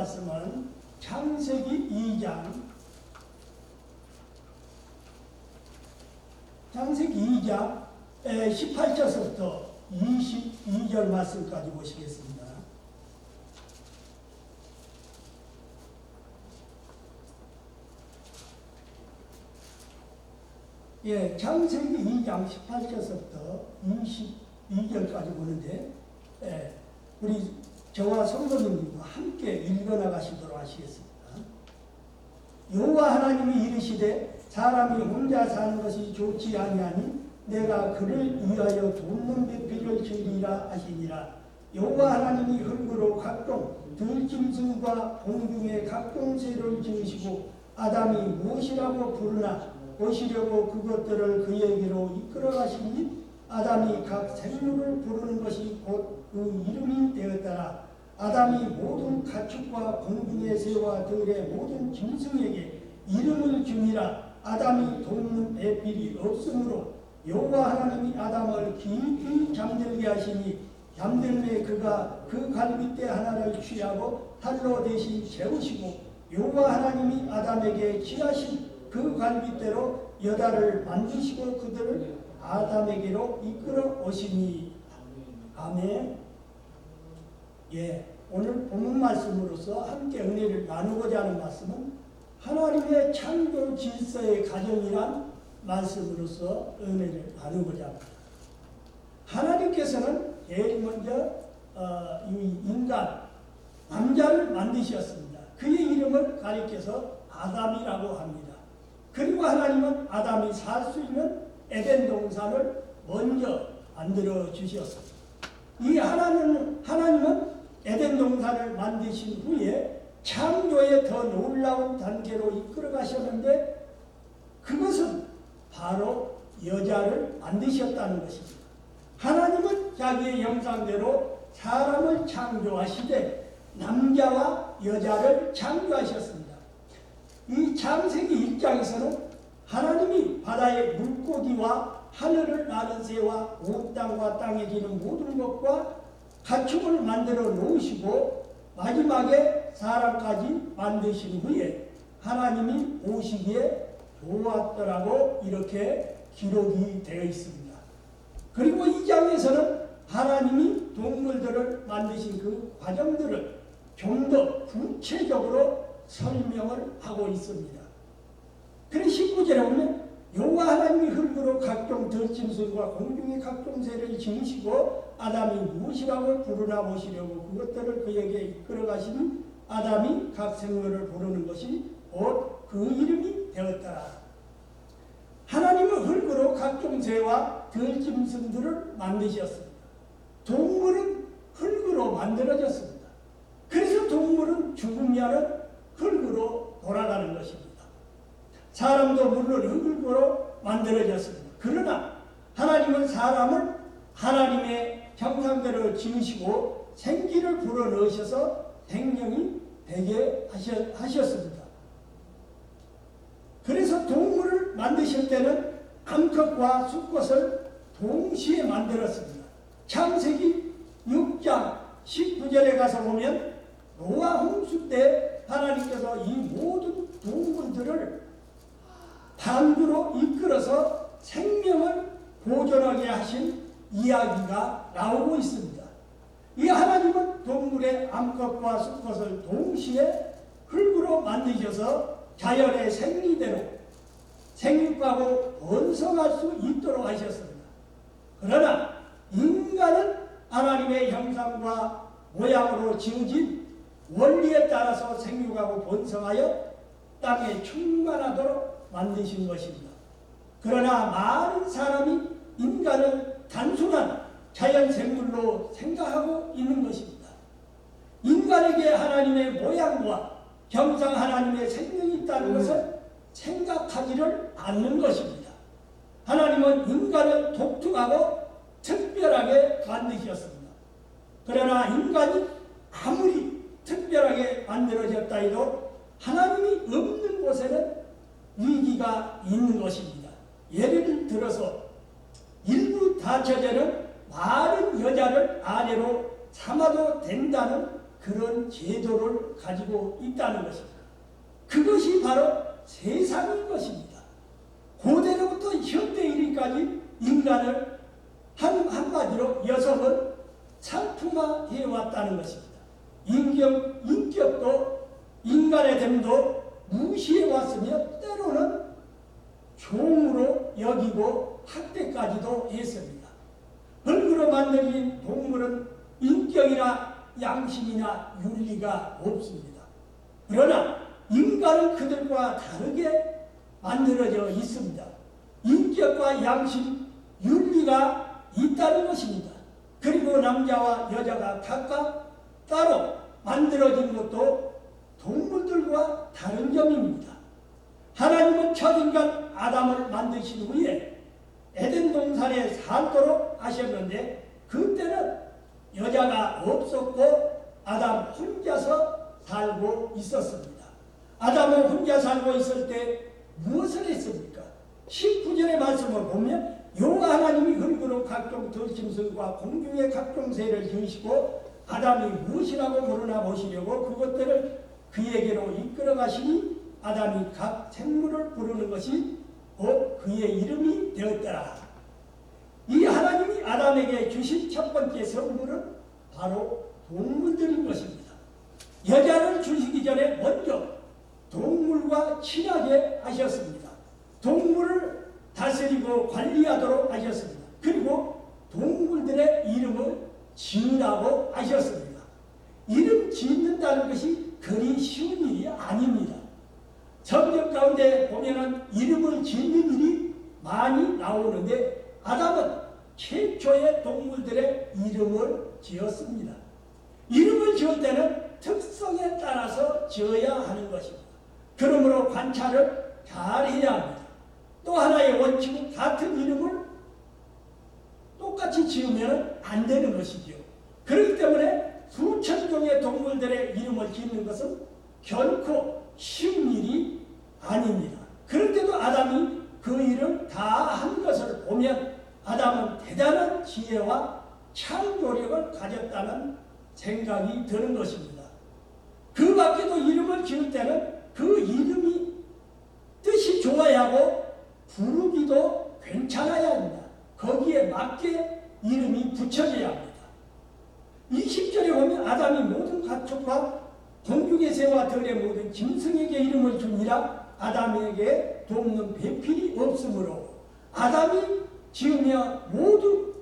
말씀은 창세기 2장 18절부터 22절 말씀까지 보시겠습니다. 예, 창세기 2장 18절부터 22절까지 보는데, 우리 저와 성도님과 함께 읽어나가시도록 하시겠습니다. 여호와 하나님이 이르시되 사람이 혼자 사는 것이 좋지 아니하니 내가 그를 위하여 돕는 배필을 지으리라 하시니라. 여호와 하나님이 흙으로 각종 들짐승과 공중의 각종 새를 지으시고 아담이 무엇이라고 부르나 보시려고 그것들을 그에게로 이끌어 가시니 아담이 각 생물을 부르는 것이 곧 그 이름이 되었더라. 아담이 모든 가축과 공중의 새와 들의 모든 짐승에게 이름을 주니라. 아담이 돕는 배필이 없으므로 여호와 하나님이 아담을 깊이 잠들게 하시니 잠들매 그가 그 갈빗대 하나를 취하고 탈로 대신 재우시고 여호와 하나님이 아담에게 취하신 그 갈빗대로 여다를 만드시고 그들을 아담에게로 이끌어 오시니. 아멘. 예, 오늘 본문 말씀으로서 함께 은혜를 나누고자 하는 말씀은 하나님의 창조 질서의 가정이란 말씀으로서 은혜를 나누고자 합니다. 하나님께서는 제일 먼저 이 인간, 남자를 만드셨습니다. 그의 이름을 가리켜서 아담이라고 합니다. 그리고 하나님은 아담이 살 수 있는 에덴 동산을 먼저 만들어 주셨습니다. 이 하나님은 에덴 동산을 만드신 후에 창조의 더 놀라운 단계로 이끌어 가셨는데 그것은 바로 여자를 만드셨다는 것입니다. 하나님은 자기의 형상대로 사람을 창조하시되 남자와 여자를 창조하셨습니다. 이 창세기 1장에서는 하나님이 바다의 물고기와 하늘을 나는 새와 온 땅과 땅에 기는 모든 것과 가축을 만들어 놓으시고 마지막에 사람까지 만드신 후에 하나님이 보시기에 좋았더라고 이렇게 기록이 되어 있습니다. 그리고 이 장에서는 하나님이 동물들을 만드신 그 과정들을 좀 더 구체적으로 설명을 하고 있습니다. 그래서 19절에 보면 여호와 하나님이 흙으로 각종 들짐승과 공중의 각종 새를 지으시고 아담이 무엇이라고 부르나 보시려고 그것들을 그에게 이끌어 가시니 아담이 각 생물을 부르는 것이 곧 그 이름이 되었더라. 하나님은 흙으로 각종 새와 들짐승들을 만드셨습니다. 동물은 흙으로 만들어졌습니다. 그래서 동물은 죽으면 흙으로 돌아가는 것입니다. 사람도 물론 흙으로 만들어졌습니다. 그러나 하나님은 사람을 하나님의 형상대로 지으시고 생기를 불어넣으셔서 생명이 되게 하셨습니다. 그래서 동물을 만드실 때는 암컷과 수컷을 동시에 만들었습니다. 창세기 6장 19절에 가서 보면 노아 홍수 때 하나님께서 이 모든 동물들을 방주로 이끌어서 생명을 보존하게 하신 이야기가 나오고 있습니다. 이 하나님은 동물의 암컷과 수컷을 동시에 흙으로 만드셔서 자연의 생리대로 생육하고 번성할 수 있도록 하셨습니다. 그러나 인간은 하나님의 형상과 모양으로 지어진 원리에 따라서 생육하고 번성하여 땅에 충만하도록 만드신 것입니다. 그러나 많은 사람이 인간을 단순한 자연생물로 생각하고 있는 것입니다. 인간에게 하나님의 모양과 형상 하나님의 생명이 있다는 것을 생각하지를 않는 것입니다. 하나님은 인간을 독특하고 특별하게 만드셨습니다. 그러나 인간이 아무리 특별하게 만들어졌다 해도 하나님이 없는 곳에는 위기가 있는 것입니다. 예를 들어서 일부 다처제는 많은 여자를 아내로 삼아도 된다는 그런 제도를 가지고 있다는 것입니다. 그것이 바로 세상인 것입니다. 고대로부터 현대 이르기까지 인간을 한마디로 여성을 상품화해 왔다는 것입니다. 인격도 인간의 됨도 무시해 왔으며 때로는 종으로 여기고 학대까지도 했습니다. 흙으로 만들어진 동물은 인격이나 양심이나 윤리가 없습니다. 그러나 인간은 그들과 다르게 만들어져 있습니다. 인격과 양심, 윤리가 있다는 것입니다. 그리고 남자와 여자가 각각 따로 만들어진 것도 동물들과 다른 점입니다. 하나님은 첫인간 아담을 만드신 후에 에덴 동산에 살도록 하셨는데 그때는 여자가 없었고 아담 혼자서 살고 있었습니다. 아담은 혼자 살고 있을 때 무엇을 했습니까? 19절의 말씀을 보면 여호와 하나님이 흙으로 각종 들짐승과 공중의 각종 새를 지으시고 아담이 무엇이라고 부르나 보시려고 그것들을 그에게로 이끌어 가시니 아담이 각 생물을 부르는 것이 곧 그의 이름이 되었더라. 이 하나님이 아담에게 주신 첫 번째 선물은 바로 동물들인 것입니다. 여자를 주시기 전에 먼저 동물과 친하게 하셨습니다. 동물을 다스리고 관리하도록 하셨습니다. 그리고 동물들의 이름을 지으라고 하셨습니다. 이름 짓는다는 것이 그리 쉬운 일이 아닙니다. 성경 가운데 보면은 이름을 짓는 일이 많이 나오는데 아담은 최초의 동물들의 이름을 지었습니다. 이름을 지을 때는 특성에 따라서 지어야 하는 것입니다. 그러므로 관찰을 잘 해야 합니다. 또 하나의 원칙은 같은 이름을 똑같이 지으면 안 되는 것이죠. 그렇기 때문에 수천 종의 동물들의 이름을 짓는 것은 결코 쉬운 일이 아닙니다. 그런데도 아담이 그 일을 다 한 것을 보면 아담은 대단한 지혜와 창조력을 가졌다는 생각이 드는 것입니다. 그 밖에도 이름을 지을 때는 그 이름이 뜻이 좋아야 하고 부르기도 괜찮아야 합니다. 거기에 맞게 이름이 붙여져야 합니다. 20절에 보면 아담이 모든 가축과 공중의 새와 들의 모든 짐승에게 이름을 주니라. 아담에게 돕는 배필이 없으므로 아담이 지으며 모두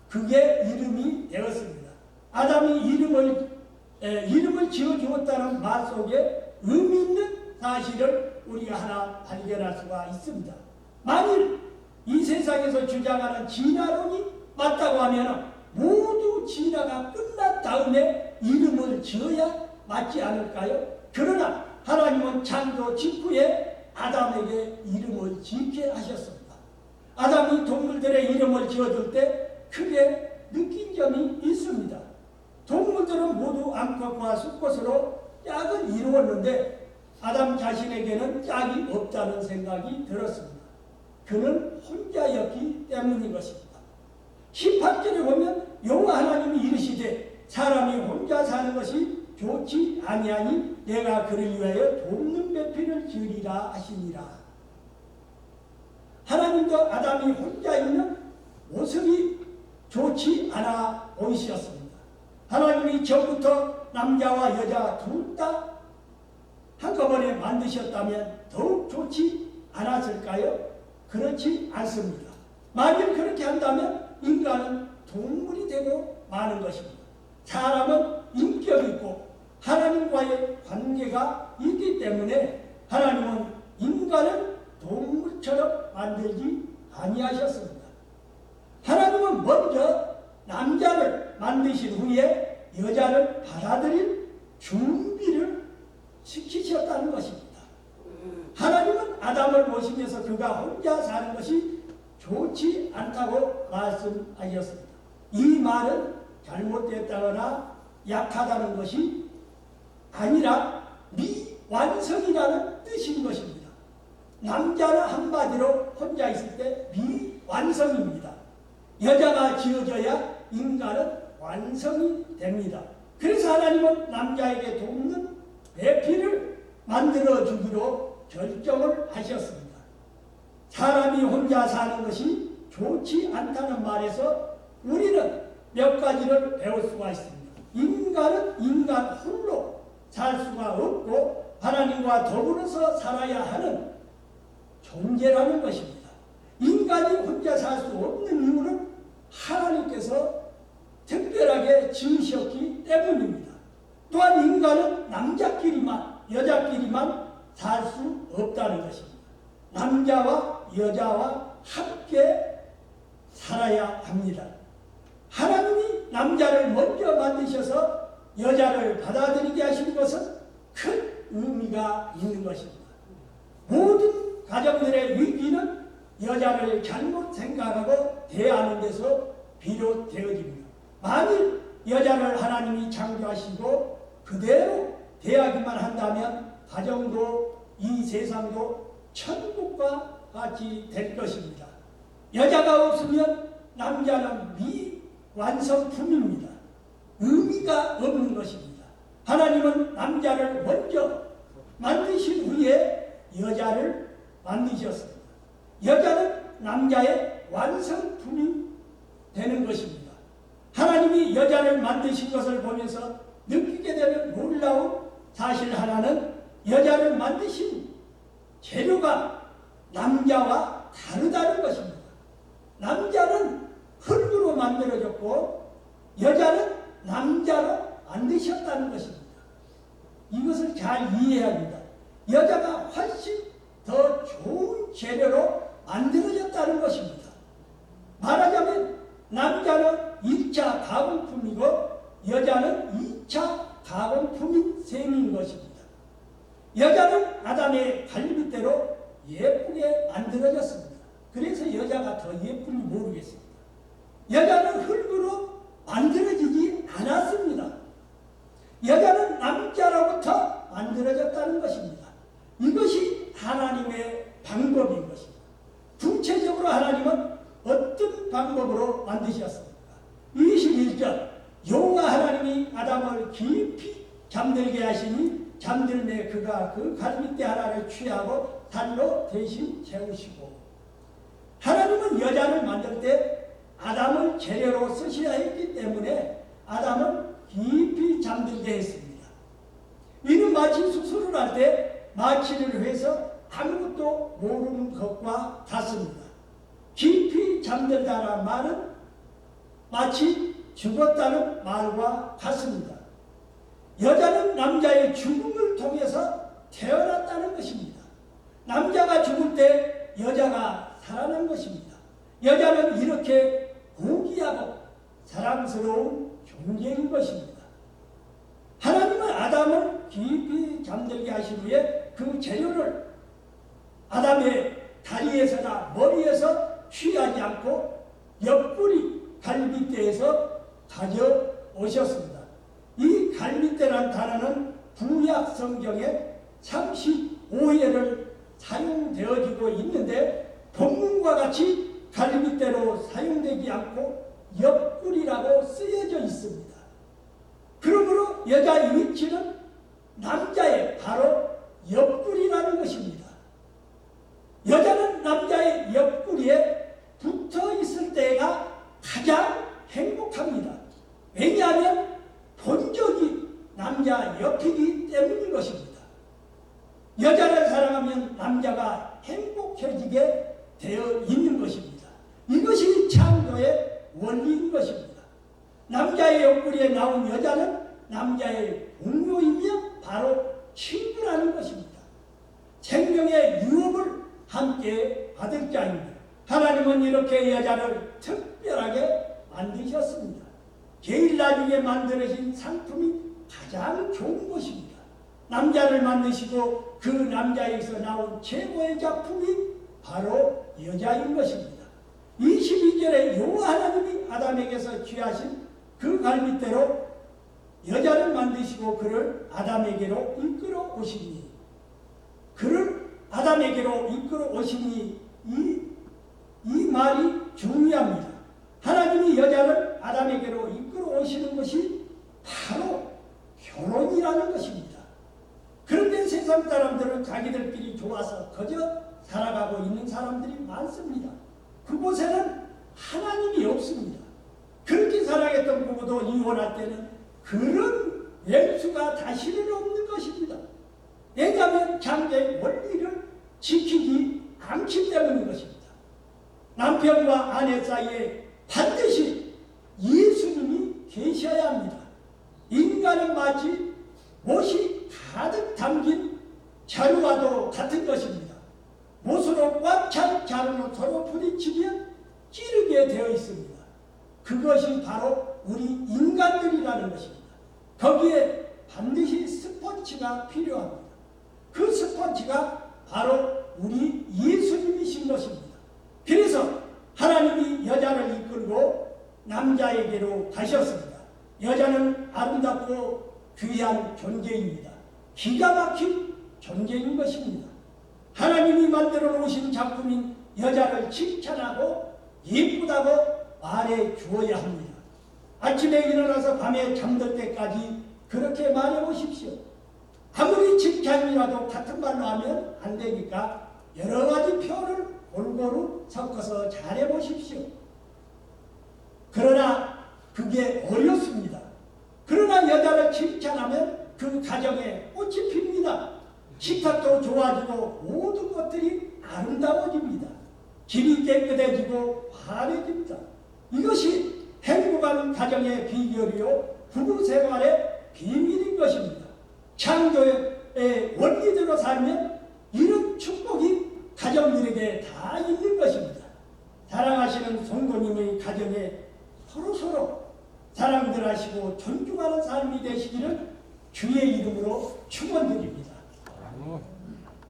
그게 이름이 되었습니다. 아담이 이름을 지어주었다는 말 속에 의미 있는 사실을 우리가 하나 발견할 수가 있습니다. 만일 이 세상에서 주장하는 진화론이 맞다고 하면 모두 진화가 끝난 다음에 이름을 지어야 맞지 않을까요? 그러나 하나님은 창조 직후에 아담에게 이름을 짓게 하셨습니다. 아담이 동물들의 이름을 지어줄 때 크게 느낀 점이 있습니다. 동물들은 모두 암컷과 수컷으로 짝을 이루었는데 아담 자신에게는 짝이 없다는 생각이 들었습니다. 그는 혼자였기 때문인 것입니다. 18절에 보면 여호와 하나님이 이르시되 사람이 혼자 사는 것이 좋지 아니하니 내가 그를 위하여 돕는 배필을 지으리라 하시니라. 하나님도 아담이 혼자 있는 모습이 좋지 않아 보이셨습니다. 하나님이 처음부터 남자와 여자 둘 다 한꺼번에 만드셨다면 더욱 좋지 않았을까요? 그렇지 않습니다. 만일 그렇게 한다면 인간은 동물이 되고 마는 것입니다. 사람은 인격이 있고 하나님과의 관계가 있기 때문에 하나님은 인간을 동물처럼 만들지 아니하셨습니다. 하나님은 먼저 남자를 만드신 후에 여자를 받아들일 준비를 시키셨다는 것입니다. 하나님은 아담을 보시면서 그가 혼자 사는 것이 좋지 않다고 말씀하셨습니다. 이 말은 잘못됐다거나 약하다는 것이 아니라 미완성이라는 뜻인 것입니다. 남자는 한마디로 혼자 있을 때 미완성입니다. 여자가 지어져야 인간은 완성이 됩니다. 그래서 하나님은 남자에게 돕는 배필을 만들어주기로 결정을 하셨습니다. 사람이 혼자 사는 것이 좋지 않다는 말에서 우리는 몇 가지를 배울 수가 있습니다. 인간은 인간 홀로 살 수가 없고 하나님과 더불어서 살아야 하는 존재라는 것입니다. 인간이 혼자 살 수 없는 이유는 하나님께서 특별하게 지으셨기 때문입니다. 또한 인간은 남자끼리만 여자끼리만 살 수 없다는 것입니다. 남자와 여자와 함께 살아야 합니다. 하나님이 남자를 먼저 만드셔서 여자를 받아들이게 하신 것은 큰 의미가 있는 것입니다. 모든 가정들의 위기는 여자를 잘못 생각하고 대하는 데서 비롯되어집니다. 만일 여자를 하나님이 창조하시고 그대로 대하기만 한다면 가정도 이 세상도 천국과 같이 될 것입니다. 여자가 없으면 남자는 미완성품입니다. 의미가 없는 것입니다. 하나님은 남자를 먼저 만드신 후에 여자를 만드셨습니다. 여자는 남자의 완성품이 되는 것입니다. 하나님이 여자를 만드신 것을 보면서 느끼게 되는 놀라운 사실 하나는 여자를 만드신 재료가 남자와 다르다는 것입니다. 남자는 흙으로 만들어졌고 여자는 남자로 만드셨다는 것입니다. 이것을 잘 이해해야 합니다. 여자가 훨씬 더 좋은 재료로 만들어졌다는 것입니다. 말하자면 남자는 1차 가공품이고 여자는 2차 가공품인 셈인 것입니다. 여자는 아담의 갈빗대로 예쁘게 만들어졌습니다. 그래서 여자가 더 예쁜지 모르겠습니다. 여자는 흙으로 만들어지지 않았습니다. 여자는 남자로부터 만들어졌다는 것입니다. 이것이 하나님의 방법인 것입니다. 구체적으로 하나님은 어떤 방법으로 만드셨습니까? 21절 여호와 하나님이 아담을 깊이 잠들게 하시니 잠들매 그가 그 갈빗대 하나를 취하고 달로 대신 채우시고. 하나님은 여자를 만들 때 아담을 재료로 쓰셔야 했기 때문에 아담을 깊이 잠들게 했습니다. 이는 마치 수술을 할 때 마취를 해서 아무것도 모르는 것과 같습니다. 깊이 잠들다라는 말은 마치 죽었다는 말과 같습니다. 여자는 남자의 죽음을 통해서 태어났다는 것입니다. 남자가 죽을 때 여자가 살아난 것입니다. 여자는 이렇게 고귀하고 사랑스러운 존재인 것입니다. 하나님은 아담을 깊이 잠들게 하신 후에 그 재료를 아담의 다리에서나 머리에서 취하지 않고 옆구리 갈빗대에서 가져오셨습니다. 이 갈빗대란 단어는 구약 성경에 35회를 사용되어지고 있는데 본문과 같이 갈빗대로 사용되지 않고 옆구리라고 쓰여져 있습니다. 그러므로 여자의 위치는 남자의 바로 옆구리라는 것입니다. 여자는 남자의 옆구리에 붙어 있을 때가 가장 행복합니다. 왜냐하면 본적이 남자 옆이기 때문인 것입니다. 여자를 사랑하면 남자가 행복해지게 되어 있는 것입니다. 이것이 창조의 원리인 것입니다. 남자의 옆구리에 나온 여자는 남자의 동료이며 바로 친구라는 것입니다. 생명의 유업을 함께 받을 자입니다. 하나님은 이렇게 여자를 특별하게 만드셨습니다. 제일 나중에 만들어진 상품이 가장 좋은 것입니다. 남자를 만드시고 그 남자에서 나온 최고의 작품이 바로 여자인 것입니다. 22절에 여호와 하나님이 아담에게서 취하신 그 갈빗대로 여자를 만드시고 그를 아담에게로 이끌어 오시니, 그를 아담에게로 이끌어 오시니, 이 말이 중요합니다. 하나님이 여자를 아담에게로 이끌어 오시는 것이 바로 결혼이라는 것입니다. 그런데 세상 사람들은 자기들끼리 좋아서 거저 살아가고 있는 사람들이 많습니다. 그곳에는 하나님이 없습니다. 그렇게 살아갔던 부부도 이혼할 때는 그런 왼수가 다시는 없는 것입니다. 왜냐하면 장제의 원리를 지키지 않기 때문인 것입니다. 남편과 아내 사이에 반드시 예수님이 계셔야 합니다. 인간은 마치 못이 가득 담긴 자루와도 같은 것입니다. 못으로 꽉 찬 자루는 서로 부딪히면 찌르게 되어 있습니다. 그것이 바로 우리 인간들이라는 것입니다. 거기에 반드시 스포츠가 필요합니다. 그 스포츠가 바로 우리 예수님이신 것입니다. 그래서 하나님이 여자를 이끌고 남자에게로 가셨습니다. 여자는 아름답고 귀한 존재입니다. 기가 막힌 존재인 것입니다. 하나님이 만들어 놓으신 작품인 여자를 칭찬하고 예쁘다고 말해 주어야 합니다. 아침에 일어나서 밤에 잠들 때까지 그렇게 말해 보십시오. 아무리 칭찬이라도 같은 말로 하면 안 되니까 여러 가지 표현을 골고루 섞어서 잘해 보십시오. 그러나 그게 어렵습니다. 그러나 여자를 칭찬하면 그 가정에 꽃이 핍니다. 식탁도 좋아지고 모든 것들이 아름다워집니다. 집이 깨끗해지고 환해집니다. 이것이 행복한 가정의 비결이요 부부 생활의 비밀인 것입니다. 창조의 원리대로 살면 이런 축복이 가정들에게 다 있는 것입니다. 사랑하시는 성도님의 가정에 서로서로 사랑들 하시고 존중하는 삶이 되시기를 주의 이름으로 축원드립니다.